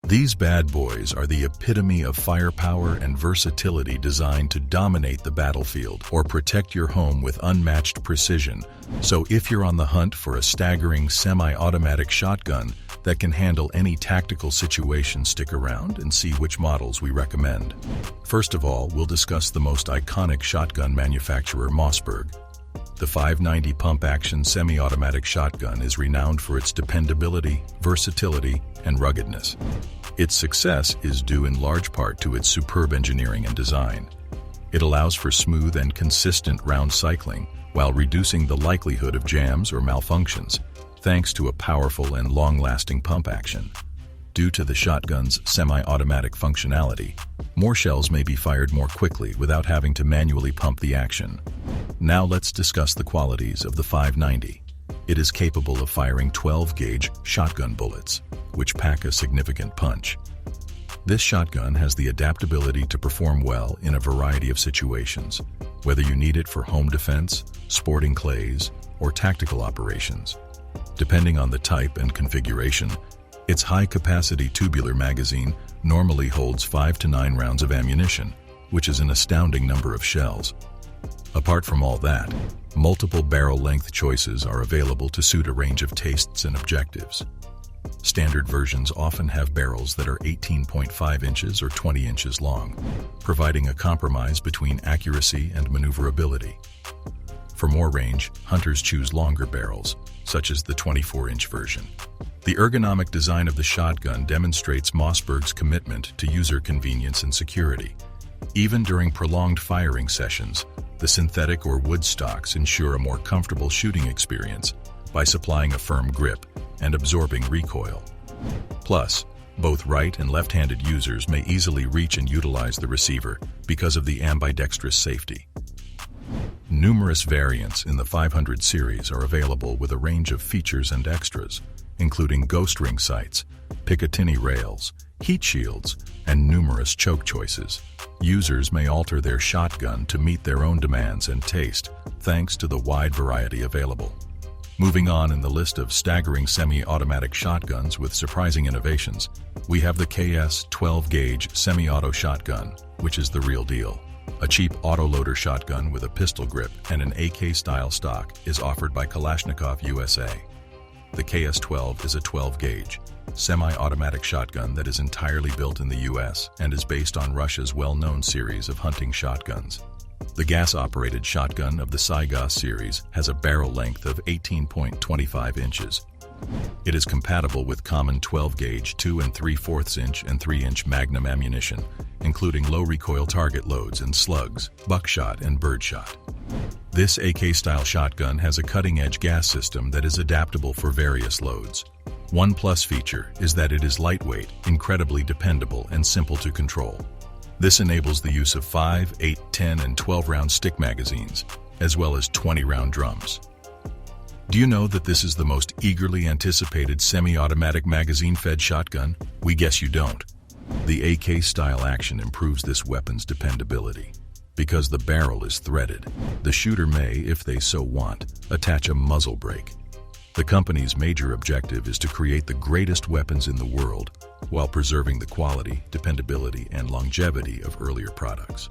These bad boys are the epitome of firepower and versatility designed to dominate the battlefield or protect your home with unmatched precision. So if you're on the hunt for a staggering semi-automatic shotgun that can handle any tactical situation, stick around and see which models we recommend. First of all, we'll discuss the most iconic shotgun manufacturer, Mossberg. The 590 pump-action semi-automatic shotgun is renowned for its dependability, versatility, and ruggedness. Its success is due in large part to its superb engineering and design. It allows for smooth and consistent round cycling while reducing the likelihood of jams or malfunctions, thanks to a powerful and long-lasting pump action. Due to the shotgun's semi-automatic functionality, more shells may be fired more quickly without having to manually pump the action. Now let's discuss the qualities of the 590. It is capable of firing 12-gauge shotgun bullets, which pack a significant punch. This shotgun has the adaptability to perform well in a variety of situations, whether you need it for home defense, sporting clays, or tactical operations. Depending on the type and configuration, its high-capacity tubular magazine normally holds 5 to 9 rounds of ammunition, which is an astounding number of shells. Apart from all that, multiple barrel length choices are available to suit a range of tastes and objectives. Standard versions often have barrels that are 18.5 inches or 20 inches long, providing a compromise between accuracy and maneuverability. For more range, hunters choose longer barrels, such as the 24-inch version. The ergonomic design of the shotgun demonstrates Mossberg's commitment to user convenience and security. Even during prolonged firing sessions, the synthetic or wood stocks ensure a more comfortable shooting experience by supplying a firm grip and absorbing recoil. Plus, both right and left-handed users may easily reach and utilize the receiver because of the ambidextrous safety. Numerous variants in the 500 series are available with a range of features and extras, including ghost ring sights, Picatinny rails, heat shields, and numerous choke choices. Users may alter their shotgun to meet their own demands and taste, thanks to the wide variety available. Moving on in the list of staggering semi-automatic shotguns with surprising innovations, we have the KS-12 gauge semi-auto shotgun, which is the real deal. A cheap autoloader shotgun with a pistol grip and an AK-style stock is offered by Kalashnikov USA. The KS-12 is a 12-gauge, semi-automatic shotgun that is entirely built in the US and is based on Russia's well-known series of hunting shotguns. The gas-operated shotgun of the Saiga series has a barrel length of 18.25 inches. It is compatible with common 12-gauge 2 3/4 inch and 3-inch Magnum ammunition, including low-recoil target loads and slugs, buckshot, and birdshot. This AK-style shotgun has a cutting-edge gas system that is adaptable for various loads. One plus feature is that it is lightweight, incredibly dependable, and simple to control. This enables the use of 5, 8, 10, and 12-round stick magazines, as well as 20-round drums. Do you know that this is the most eagerly anticipated semi-automatic magazine-fed shotgun? We guess you don't. The AK-style action improves this weapon's dependability. Because the barrel is threaded, the shooter may, if they so want, attach a muzzle brake. The company's major objective is to create the greatest weapons in the world while preserving the quality, dependability, and longevity of earlier products.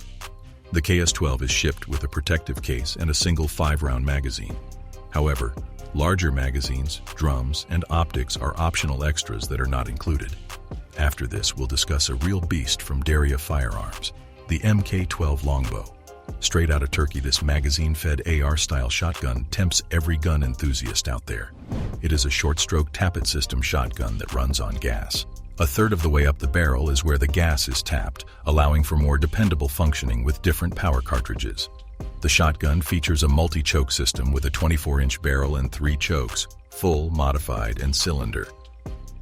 The KS-12 is shipped with a protective case and a single 5-round magazine. However, larger magazines, drums, and optics are optional extras that are not included. After this, we'll discuss a real beast from Daria Firearms, the MK-12 longbow. Straight out of Turkey, this magazine-fed AR-style shotgun tempts every gun enthusiast out there. It is a short-stroke tappet system shotgun that runs on gas. A third of the way up the barrel is where the gas is tapped, allowing for more dependable functioning with different power cartridges. The shotgun features a multi-choke system with a 24-inch barrel and 3 chokes, full, modified, and cylinder.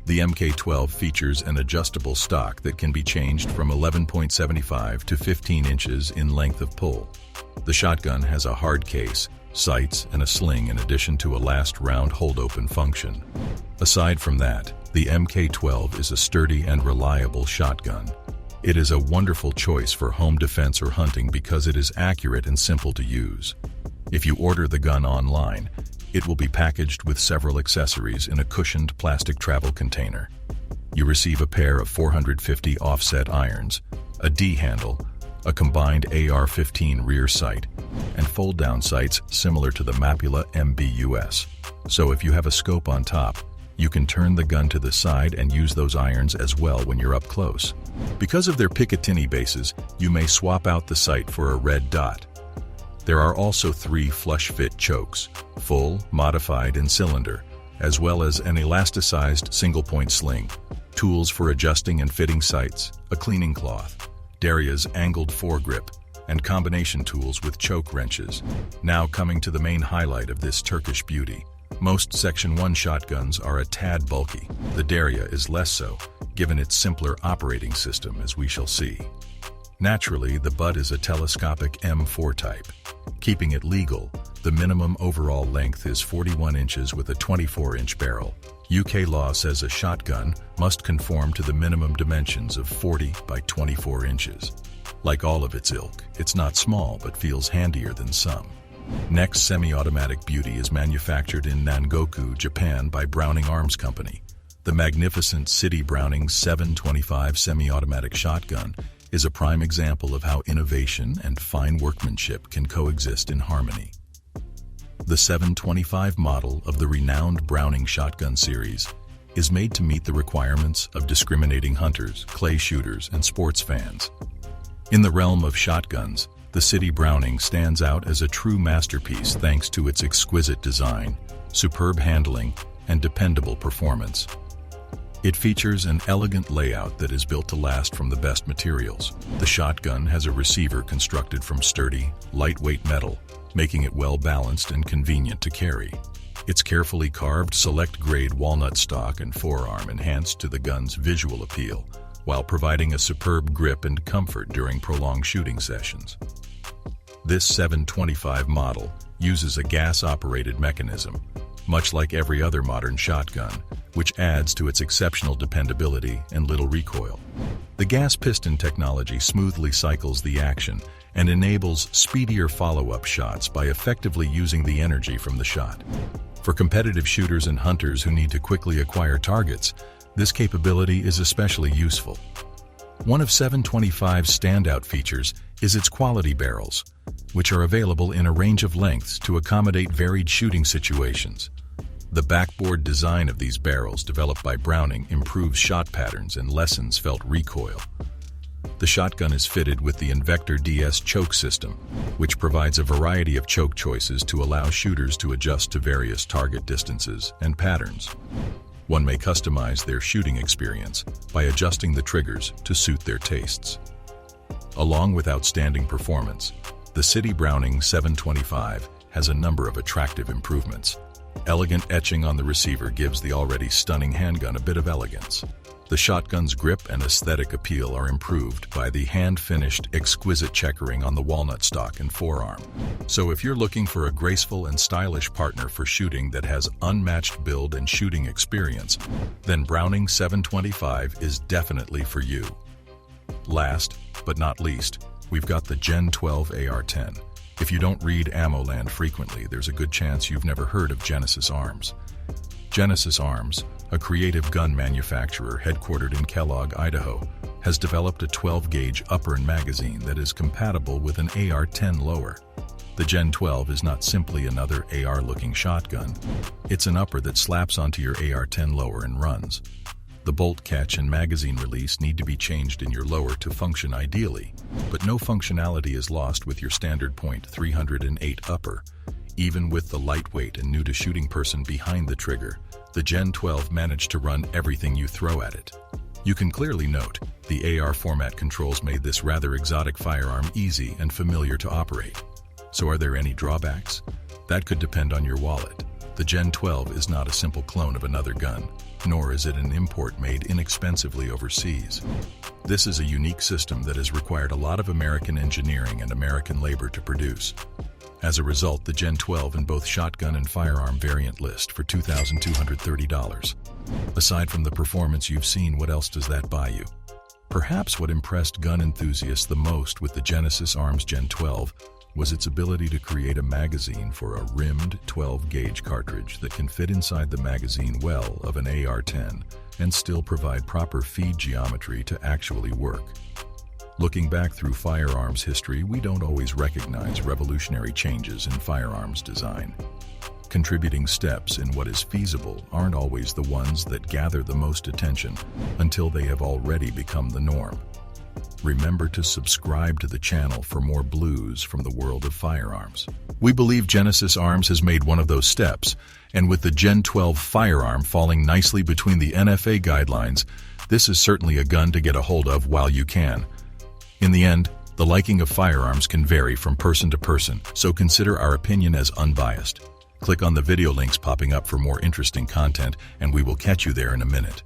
The MK-12 features an adjustable stock that can be changed from 11.75 to 15 inches in length of pull. The shotgun has a hard case, sights, and a sling in addition to a last round hold-open function. Aside from that, the MK-12 is a sturdy and reliable shotgun. It is a wonderful choice for home defense or hunting because it is accurate and simple to use. If you order the gun online, it will be packaged with several accessories in a cushioned plastic travel container. You receive a pair of 450 offset irons, a D handle, a combined AR-15 rear sight, and fold-down sights similar to the Mapula MB-US. So if you have a scope on top, you can turn the gun to the side and use those irons as well when you're up close. Because of their Picatinny bases, you may swap out the sight for a red dot. There are also 3 flush-fit chokes, full, modified, and cylinder, as well as an elasticized single-point sling, tools for adjusting and fitting sights, a cleaning cloth, Daria's angled foregrip, and combination tools with choke wrenches. Now coming to the main highlight of this Turkish beauty. Most Section 1 shotguns are a tad bulky. The Daria is less so, given its simpler operating system, as we shall see. Naturally, the butt is a telescopic M4 type. Keeping it legal, the minimum overall length is 41 inches with a 24-inch barrel. UK law says a shotgun must conform to the minimum dimensions of 40 by 24 inches. Like all of its ilk, it's not small but feels handier than some. Next semi-automatic beauty is manufactured in Nangoku, Japan by Browning Arms Company. The magnificent City Browning 725 semi-automatic shotgun is a prime example of how innovation and fine workmanship can coexist in harmony. The 725 model of the renowned Browning shotgun series is made to meet the requirements of discriminating hunters, clay shooters, and sports fans. In the realm of shotguns, the City Browning stands out as a true masterpiece thanks to its exquisite design, superb handling, and dependable performance. It features an elegant layout that is built to last from the best materials. The shotgun has a receiver constructed from sturdy, lightweight metal, making it well-balanced and convenient to carry. Its carefully carved select-grade walnut stock and forearm enhance to the gun's visual appeal, while providing a superb grip and comfort during prolonged shooting sessions. This 725 model uses a gas-operated mechanism, much like every other modern shotgun, which adds to its exceptional dependability and little recoil. The gas piston technology smoothly cycles the action and enables speedier follow-up shots by effectively using the energy from the shot. For competitive shooters and hunters who need to quickly acquire targets, this capability is especially useful. One of 725's standout features is its quality barrels, which are available in a range of lengths to accommodate varied shooting situations. The backboard design of these barrels, developed by Browning, improves shot patterns and lessens felt recoil. The shotgun is fitted with the Invector DS choke system, which provides a variety of choke choices to allow shooters to adjust to various target distances and patterns. One may customize their shooting experience by adjusting the triggers to suit their tastes. Along with outstanding performance, the City Browning 725 has a number of attractive improvements. Elegant etching on the receiver gives the already stunning handgun a bit of elegance. The shotgun's grip and aesthetic appeal are improved by the hand-finished, exquisite checkering on the walnut stock and forearm. So if you're looking for a graceful and stylish partner for shooting that has unmatched build and shooting experience, then Browning 725 is definitely for you. Last, but not least, we've got the Gen 12 AR-10. If you don't read AmmoLand frequently, there's a good chance you've never heard of Genesis Arms. Genesis Arms, a creative gun manufacturer headquartered in Kellogg, Idaho, has developed a 12-gauge upper magazine that is compatible with an AR-10 lower. The Gen 12 is not simply another AR-looking shotgun. It's an upper that slaps onto your AR-10 lower and runs. The bolt catch and magazine release need to be changed in your lower to function ideally, but no functionality is lost with your standard .308 upper. Even with the lightweight and new-to-shooting person behind the trigger, the Gen 12 managed to run everything you throw at it. You can clearly note, the AR format controls made this rather exotic firearm easy and familiar to operate. So are there any drawbacks? That could depend on your wallet. The Gen 12 is not a simple clone of another gun, nor is it an import made inexpensively overseas. This is a unique system that has required a lot of American engineering and American labor to produce. As a result, the Gen 12 in both shotgun and firearm variant list for $2,230. Aside from the performance you've seen, what else does that buy you? Perhaps what impressed gun enthusiasts the most with the Genesis Arms Gen 12 was its ability to create a magazine for a rimmed 12-gauge cartridge that can fit inside the magazine well of an AR-10 and still provide proper feed geometry to actually work. Looking back through firearms history, we don't always recognize revolutionary changes in firearms design. Contributing steps in what is feasible aren't always the ones that gather the most attention until they have already become the norm. Remember to subscribe to the channel for more blues from the world of firearms. We believe Genesis Arms has made one of those steps, and with the Gen 12 firearm falling nicely between the NFA guidelines, this is certainly a gun to get a hold of while you can. In the end, the liking of firearms can vary from person to person, so consider our opinion as unbiased. Click on the video links popping up for more interesting content, and we will catch you there in a minute.